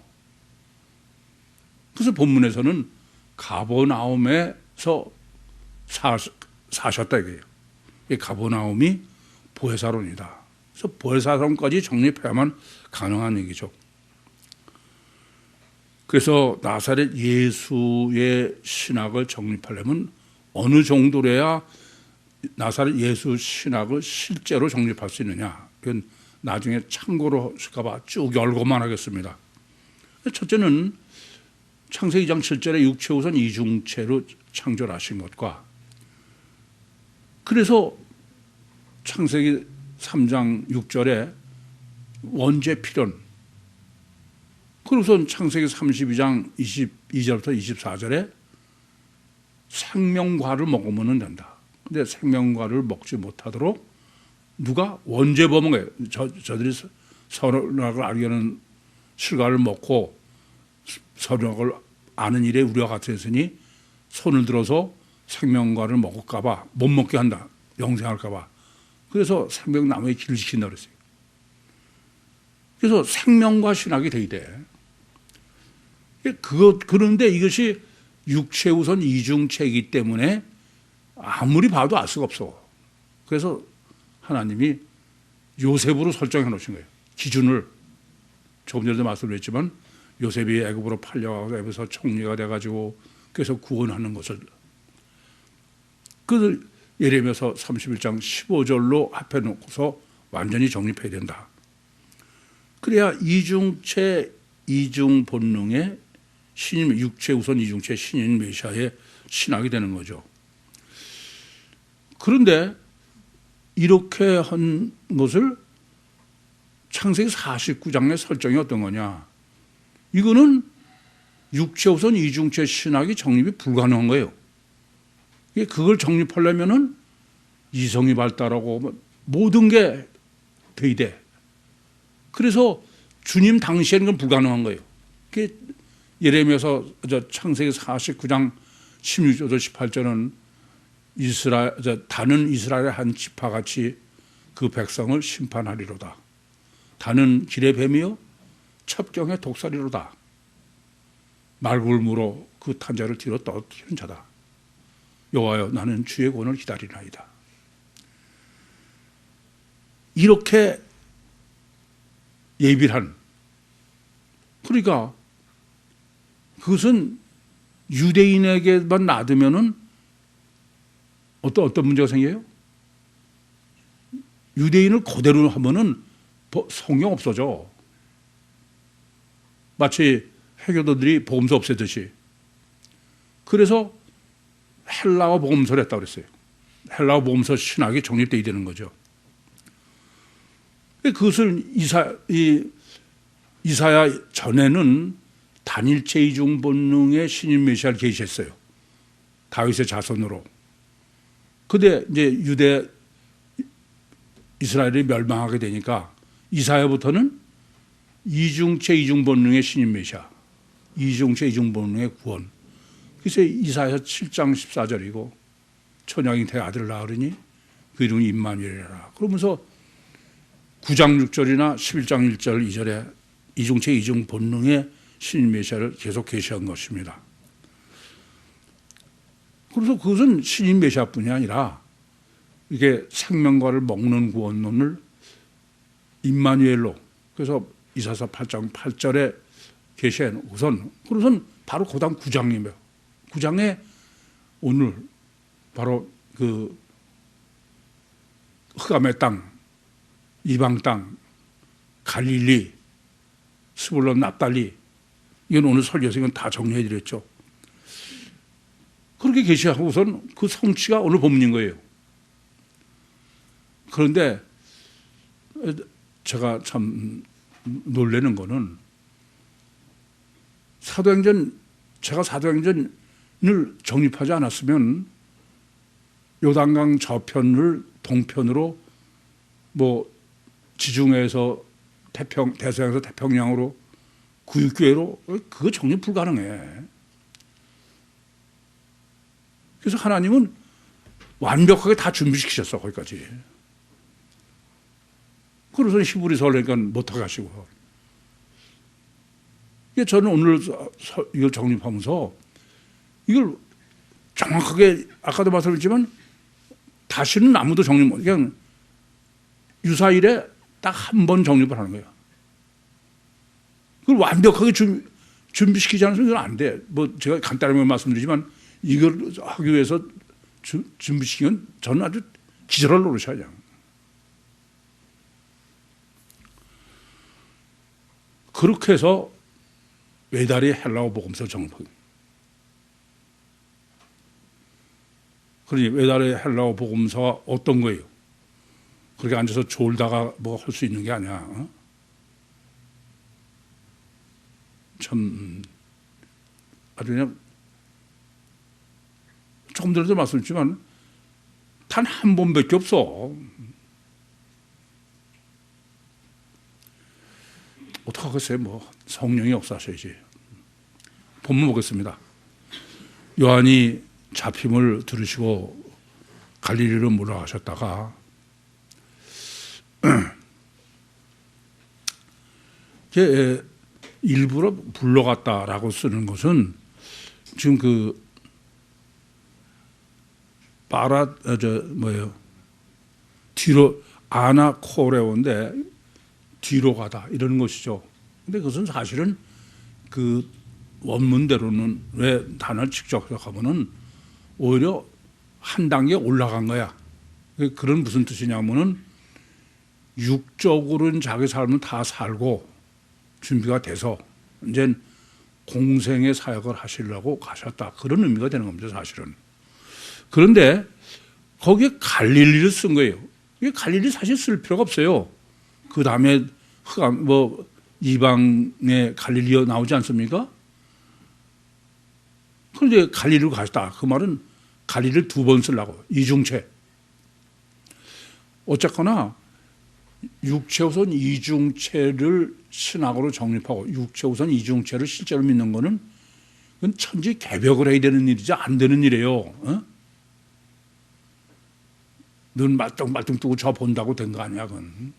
A: 그래서 본문에서는 가버나움에서 사셨다 이거예요. 이 가버나움이 보혜사론이다. 그래서 보혜사론까지 정립해야만 가능한 얘기죠. 그래서 나사렛 예수의 신학을 정립하려면 어느 정도로야 나사렛 예수 신학을 실제로 정립할 수 있느냐. 이건 나중에 참고로 하실까봐 쭉 열고만 하겠습니다. 첫째는 창세기 2장 7절에 육체 우선 이중체로 창조하신 것과 그래서 창세기 3장 6절에 원죄 필연 그래서 창세기 32장 22절부터 24절에 생명과를 먹으면 된다. 근데 생명과를 먹지 못하도록 누가 원죄 범한 거예요. 저들이 선악을 알게 하는 실과를 먹고 선악을 아는 일에 우려가 같았으니 손을 들어서 생명과를 먹을까봐 못 먹게 한다. 영생할까봐. 그래서 생명나무에 길을 지킨다 그랬어요. 그래서 생명과 신학이 대이돼. 그런데 이것이 육체 우선 이중체이기 때문에 아무리 봐도 알 수가 없어. 그래서 하나님이 요셉으로 설정해 놓으신 거예요. 기준을. 조금 전에도 말씀드렸지만 요셉이 애굽으로 팔려가고 애굽에서 총리가 돼가지고 그래서 구원하는 것을 그 예레미야서 31장 15절로 합해 놓고서 완전히 정립해야 된다. 그래야 이중체 이중 본능의 신인, 육체 우선 이중체 신인 메시아의 신학이 되는 거죠. 그런데 이렇게 한 것을 창세기 49장의 설정이 어떤 거냐. 이거는 육체 우선 이중체 신학이 정립이 불가능한 거예요. 그걸 정립하려면은 이성이 발달하고 모든 게 돼야 돼. 그래서 주님 당시에는 그건 불가능한 거예요. 예레미야서 창세기 49장 16절부터 18절은 다는 이스라엘의 한 지파같이 그 백성을 심판하리로다. 다는 길의 뱀이요 첩경의 독사리로다. 말굴무로 그 탄자를 뒤로 떨어뜨리는 자다. 여호와여 나는 주의 권을 기다리나이다. 이렇게 예비한, 그러니까 그것은 유대인에게만 놔두면은 어떤 문제가 생겨요? 유대인을 그대로 하면은 성경 없어져. 마치 해교도들이 복음서 없애듯이. 그래서 헬라어 복음서를 했다고 그랬어요. 헬라어 복음서 신학이 정립되어야 되는 거죠. 그것을 이사야 전에는 단일체 이중 본능의 신인 메시아를 계시했어요. 다윗의 자손으로. 근데 이제 이스라엘이 멸망하게 되니까 이사야부터는 이중체 이중 본능의 신인 메시아, 이중체 이중 본능의 구원. 그래서 이사야 7장 14절이고 천양이 대 아들 낳으리니 그 이름이 임마누엘이라. 그러면서 9장 6절이나 11장 1절 2절에 이중체 이중 본능의 신인 메시아를 계속 계시한 것입니다. 그래서 그것은 신인 메시아뿐이 아니라 이게 생명과를 먹는 구원론을 임마누엘로, 그래서 이사야 8장 8절에 계시한 우선 바로 고당 9장이며 9장에 오늘 바로 그 흑암의 땅, 이방 땅, 갈릴리, 스불론, 납달리, 이건 오늘 설교에서 이건 다 정리해드렸죠. 그렇게 계시하고선 그 성취가 오늘 본문인 거예요. 그런데 제가 참 놀라는 거는 제가 사도행전을 정립하지 않았으면 요단강 저편을 동편으로 지중해에서 대서양에서 태평양으로 구육교회로 그거 정립 불가능해. 그래서 하나님은 완벽하게 다 준비시키셨어 거기까지. 그래서 히브리서를 그러니까 못하게 하시고. 저는 오늘 이걸 정립하면서 이걸 정확하게 아까도 말씀드렸지만 다시는 아무도 정립 못, 그냥 유사일에 딱 한 번 정립을 하는 거예요. 그걸 완벽하게 준비시키지 않으면 이건 안 돼. 제가 간단하게 말씀드리지만 이걸 하기 위해서 준비시키면 저는 아주 기절할 노릇이야, 그냥. 그렇게 해서 외다리 헬라어 복음서 정복. 그러니 외다리 헬라어 복음서가 어떤 거예요? 그렇게 앉아서 졸다가 할 수 있는 게 아니야. 참 아주 그냥 조금 전에도 말씀드렸지만 단 한 번밖에 없어. 어떡하겠어요? 뭐 성령이 역사하셔야지. 본문 보겠습니다. 요한이 잡힘을 들으시고 갈릴리로 몰아가셨다가 일부러 불러갔다라고 쓰는 것은 지금 그 뒤로 아나코레오인데 뒤로 가다 이러는 것이죠. 근데 그것은 사실은 그 원문대로는 왜 단어를 직접 해석하면은 오히려 한 단계 올라간 거야. 그런 무슨 뜻이냐면은 육적으로는 자기 삶을 다 살고 준비가 돼서 이제 공생의 사역을 하시려고 가셨다. 그런 의미가 되는 겁니다, 사실은. 그런데 거기에 갈릴리를 쓴 거예요. 이게 갈릴리 사실 쓸 필요가 없어요. 그 다음에 이방의 갈릴리가 나오지 않습니까? 그런데 갈릴리로 가셨다. 그 말은 갈릴리를 두 번 쓰려고. 이중체. 어쨌거나 육체우선 이중체를 신학으로 정립하고 육체우선 이중체를 실제로 믿는 거는 그건 천지 개벽을 해야 되는 일이지 안 되는 일이에요. 어? 눈 말똥말똥 뜨고 저 본다고 된 거 아니야, 그건.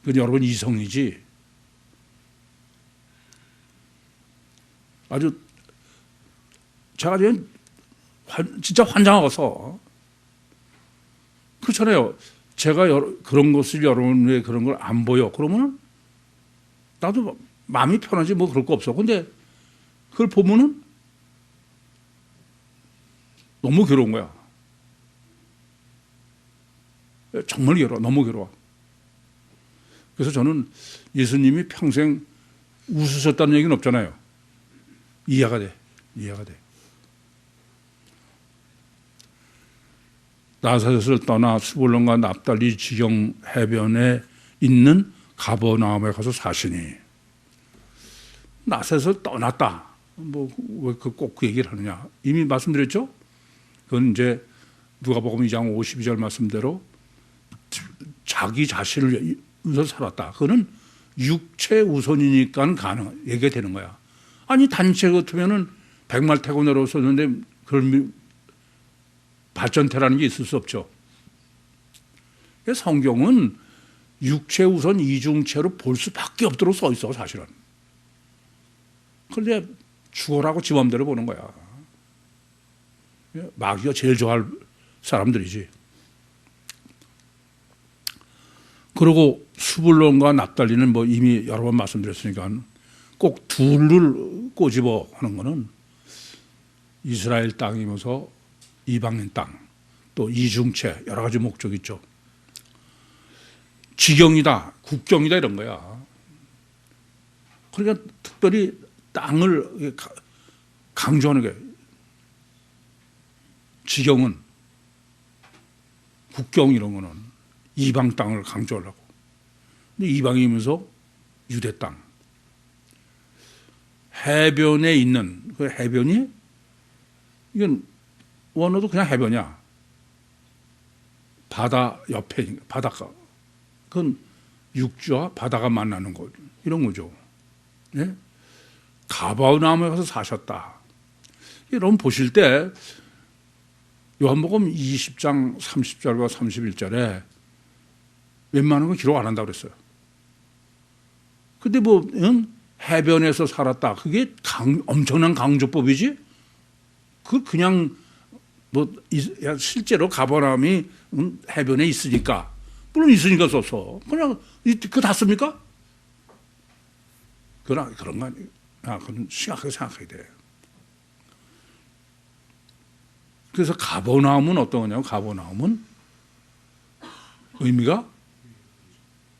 A: 그건 여러분 이성이지. 아주 제가 지금 진짜 환장하고서 그렇잖아요. 제가 그런 것을 여러분의 그런 걸 안 보여. 그러면은 나도 마음이 편하지 뭐 그럴 거 없어. 근데 그걸 보면은 너무 괴로운 거야. 정말 괴로워. 너무 괴로워. 그래서 저는 예수님이 평생 웃으셨다는 얘기는 없잖아요. 이해가 돼. 이해가 돼. 나사렛을 떠나 스불론과 납달리 지경 해변에 있는 가버나움에 가서 사시니. 나사렛을 떠났다. 뭐 왜 꼭 그 얘기를 하느냐. 이미 말씀드렸죠? 그건 이제 누가복음 2장 52절 말씀대로 자기 자신을 위해서 살았다. 그거는 육체 우선이니까 얘기가 되는 거야. 아니 단체 같으면은 백말 타고 내려왔었는데 그런 발전태라는 게 있을 수 없죠. 성경은 육체 우선 이중체로 볼 수밖에 없도록 써 있어 사실은. 그런데 죽어라고 지 맘대로 보는 거야. 마귀가 제일 좋아할 사람들이지. 그리고 수불론과 납달리는 뭐 이미 여러 번 말씀드렸으니까 꼭 둘을 꼬집어 하는 거는 이스라엘 땅이면서 이방인 땅, 또 이중체 여러 가지 목적이 있죠. 지경이다, 국경이다 이런 거야. 그러니까 특별히 땅을 강조하는 게 지경은 국경 이런 거는 이방 땅을 강조하려고. 근데 이방이면서 유대 땅. 해변에 있는 그 해변이 이건 원어도 그냥 해변이야. 바다 옆에 바닷가. 그건 육지와 바다가 만나는 곳 이런 거죠. 예? 가버나움에 가서 사셨다. 여러분 보실 때 요한복음 20장 30절과 31절에 웬만한 건 기록 안 한다고 그랬어요. 근데 뭐 해변에서 살았다. 그게 엄청난 강조법이지. 그냥 뭐 실제로 가버나움이 해변에 있으니까 물론 있으니까 썼어. 그냥 그거 다 씁니까? 그런 거 아니에요. 그건 심각하게 생각해야 돼. 그래서 가버나움은 어떤 거냐면 가버나움은 의미가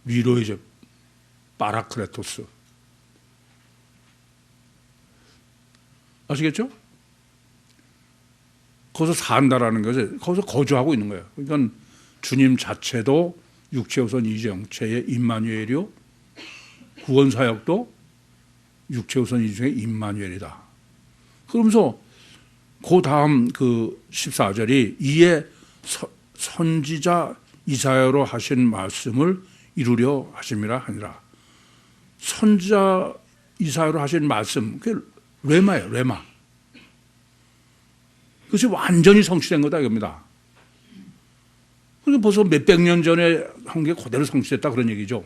A: 위로의 집, 파라크레토스. 아시겠죠? 거기서 산다라는 거죠. 거기서 거주하고 있는 거예요. 그러니까 주님 자체도 육체우선 이정체의 임마누엘이요 구원사역도 육체우선 이중에 임마누엘이다. 그러면서 그 다음 그 14절이 이에 선지자 이사야로 하신 말씀을 이루려 하심이라 하니라. 선지자 이사야로 하신 말씀, 그게 레마예요, 레마. 그것이 완전히 성취된 거다 이겁니다. 그게 벌써 몇백 년 전에 한 게 그대로 성취됐다 그런 얘기죠.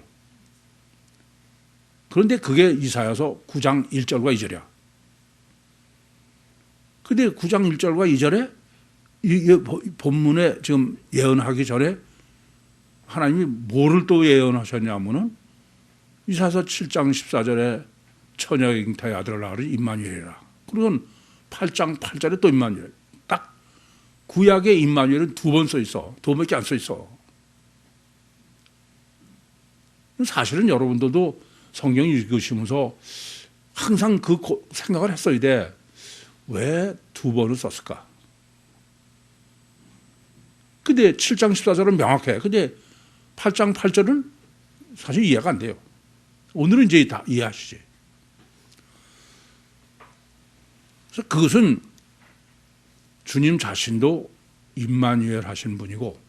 A: 그런데 그게 이사야서 9장 1절과 2절이야. 근데 9장 1절과 2절에 이 본문에 지금 예언하기 전에 하나님이 뭐를 또 예언하셨냐면은 이사야서 7장 14절에 처녀의 잉타의 아들을 낳으리 임마누엘이라. 그리고 8장 8절에 또 임마누엘. 딱 구약의 임마누엘은 두 번 써 있어. 두 번밖에 안 써 있어. 사실은 여러분들도 성경 읽으시면서 항상 그 생각을 했어야 돼. 왜 두 번을 썼을까? 근데 7장 14절은 명확해. 근데 8장 8절은 사실 이해가 안 돼요. 오늘은 이제 다 이해하시지. 그래서 그것은 주님 자신도 임마누엘 하신 분이고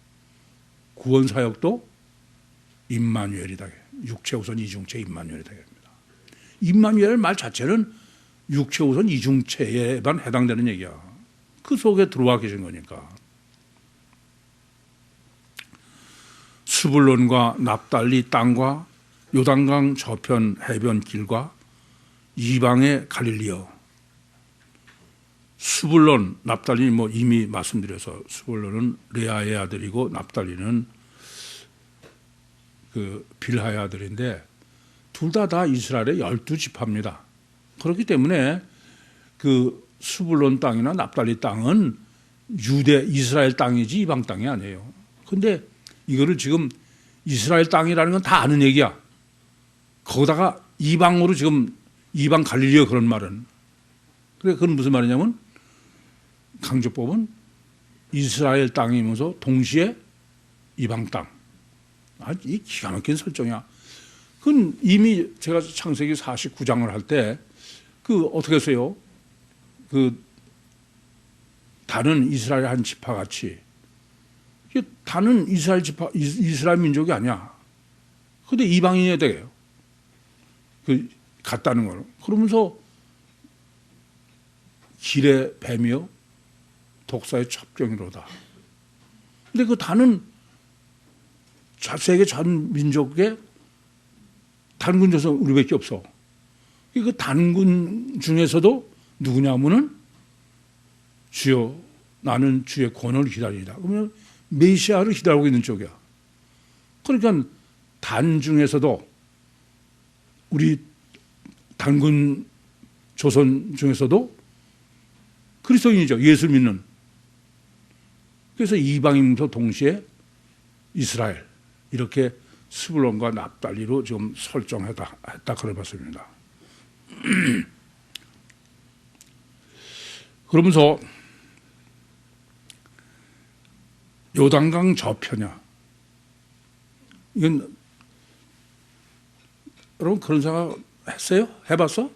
A: 구원 사역도 임마누엘이다. 육체우선 이중체 임마누엘이다. 임마누엘 말 자체는 육체우선 이중체에만 해당되는 얘기야. 그 속에 들어와 계신 거니까. 스불론과 납달리 땅과 요단강 저편 해변 길과 이방의 갈릴리여. 스불론, 납달리 뭐 이미 말씀드려서 스불론은 레아의 아들이고 납달리는 그 빌하의 아들인데 둘 다 이스라엘의 12지파입니다. 그렇기 때문에 그 스불론 땅이나 납달리 땅은 이스라엘 땅이지 이방 땅이 아니에요. 근데 이거를 지금 이스라엘 땅이라는 건 다 아는 얘기야. 거기다가 이방으로 지금 이방 갈릴리여 그런 말은. 그래 그건 무슨 말이냐면 강조법은 이스라엘 땅이면서 동시에 이방 땅. 이 기가 막힌 설정이야. 그건 이미 제가 창세기 49장을 할 때 그 어떻게 했어요? 그 다른 이스라엘 한 지파 같이 다른 이스라엘 지파 이스라엘 민족이 아니야. 근데 이방인이 되게요. 그 같다는 걸. 그러면서 길의 뱀이요 독사의 첩경이로다. 근데 그 다는 세계 전 민족의 단군 조선 우리밖에 없어. 그 단군 중에서도 누구냐면은 주여 나는 주의 권한을 기다리다. 그러면 메시아를 기다리고 있는 쪽이야. 그러니까 단 중에서도 우리 단군 조선 중에서도 그리스도인이죠. 예수 믿는. 그래서 이방인도 동시에 이스라엘 이렇게 스불론과 납달리로 좀 설정했다 그래 봤습니다. 그러면서 요단강 저편이야. 이건 여러분 그런 생각 했어요? 해봤어?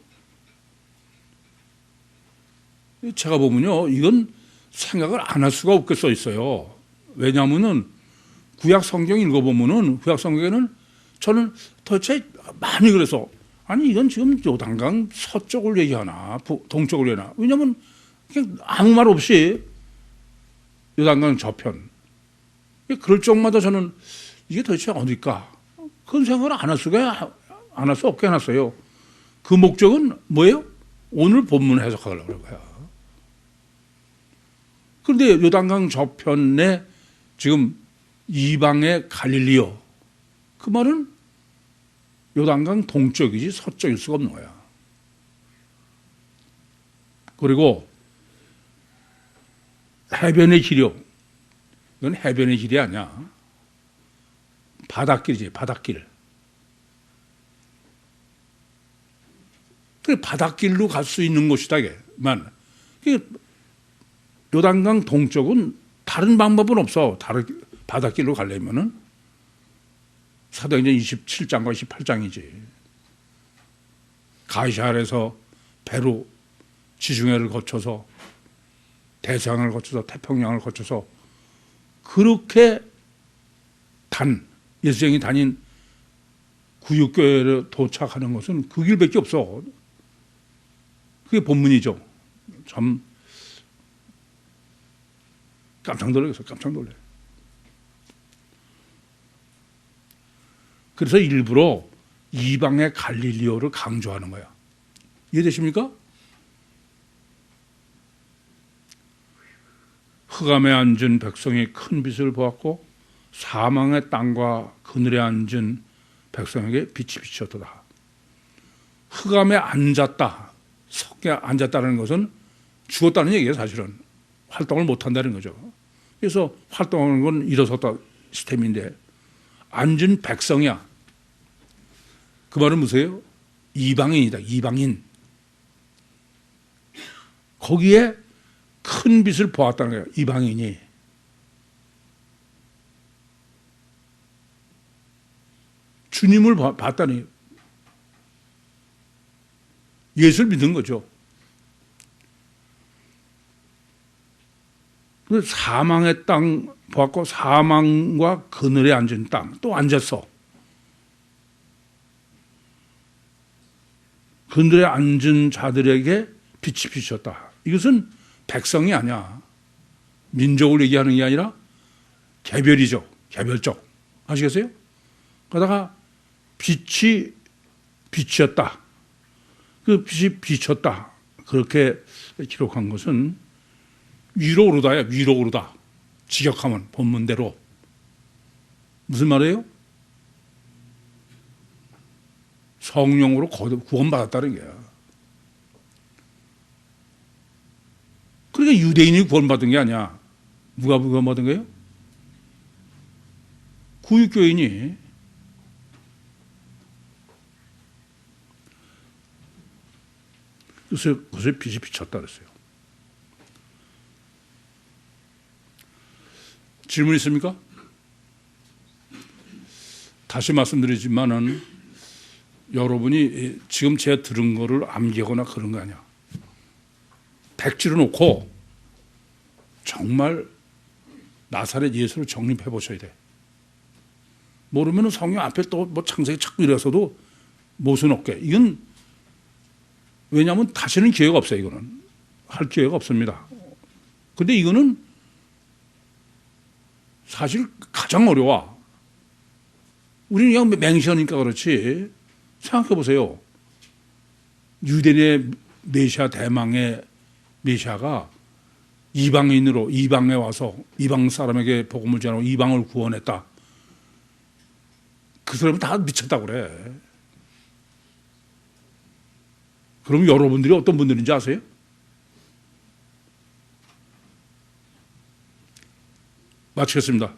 A: 제가 보면요, 이건 생각을 안 할 수가 없게 써 있어요. 왜냐하면은 구약 성경 읽어보면은 구약 성경에는 저는 도대체 많이 그래서 아니 이건 지금 요단강 서쪽을 얘기하나 동쪽을 얘기하나. 왜냐하면 그냥 아무 말 없이 요단강 저편. 그럴 적마다 저는 이게 도대체 어딜까? 그런 생각을 안 할 수 없게 해놨어요. 그 목적은 뭐예요? 오늘 본문 해석하려고 그런 거야. 그런데 요단강 저편에 지금 이방의 갈릴리요. 그 말은 요단강 동쪽이지 서쪽일 수가 없는 거야. 그리고 해변의 길이요. 이건 해변의 길이 아니야. 바닷길이지, 바닷길. 그 바닷길로 갈 수 있는 곳이다, 이게만. 요단강 동쪽은 다른 방법은 없어. 다른 바닷길로 가려면은 사도행전 27장과 28장이지. 가이사르에서 배로 지중해를 거쳐서 대서양을 거쳐서 태평양을 거쳐서 그렇게 예수쟁이 다닌 구육교회를 도착하는 것은 그 길밖에 없어. 그게 본문이죠. 참 깜짝 놀라겠어. 깜짝 놀래. 그래서 일부러 이방의 갈릴리오를 강조하는 거야. 이해되십니까? 흑암에 앉은 백성이 큰 빛을 보았고 사망의 땅과 그늘에 앉은 백성에게 빛이 비쳤도다. 흑암에 앉았다. 석에 앉았다는 것은 죽었다는 얘기예요. 사실은. 활동을 못한다는 거죠. 그래서 활동하는 건 일어섰다 시스템인데 앉은 백성이야. 그 말은 무엇이에요? 이방인이다. 이방인. 거기에 큰 빛을 보았다는 거예요. 이방인이. 주님을 봤다니. 예수를 믿는 거죠. 사망의 땅 보았고 사망과 그늘에 앉은 땅 또 앉았어. 그늘에 앉은 자들에게 빛이 비쳤다. 이것은 백성이 아니야. 민족을 얘기하는 게 아니라 개별이죠. 개별적. 아시겠어요? 그러다가 빛이 비쳤다. 그 빛이 비쳤다. 그렇게 기록한 것은 위로 오르다야. 위로 오르다. 직역하면 본문대로. 무슨 말이에요? 성령으로 구원받았다는 거야. 그러니까 유대인이 구원받은 게 아니야. 누가 구원받은 거예요? 구육교인이. 그래서 그것에 빛이 비쳤다 그랬어요. 질문 있습니까? 다시 말씀드리지만은 여러분이 지금 제가 들은 거를 암기하거나 그런 거 아니야. 백지로 놓고 정말 나사렛 예수를 정립해 보셔야 돼. 모르면 성경 앞에 또 뭐 창세기 자꾸 이래서도 못은 없게. 이건 왜냐하면 다시는 기회가 없어요. 이거는 할 기회가 없습니다. 근데 이거는 사실 가장 어려워. 우리는 그냥 맹시하니까 그렇지. 생각해 보세요. 유대인의 메시아, 대망의 메시아가 이방인으로 이방에 와서 이방 사람에게 복음을 전하고 이방을 구원했다. 그 사람은 다 미쳤다고 그래. 그럼 여러분들이 어떤 분들인지 아세요? 마치겠습니다.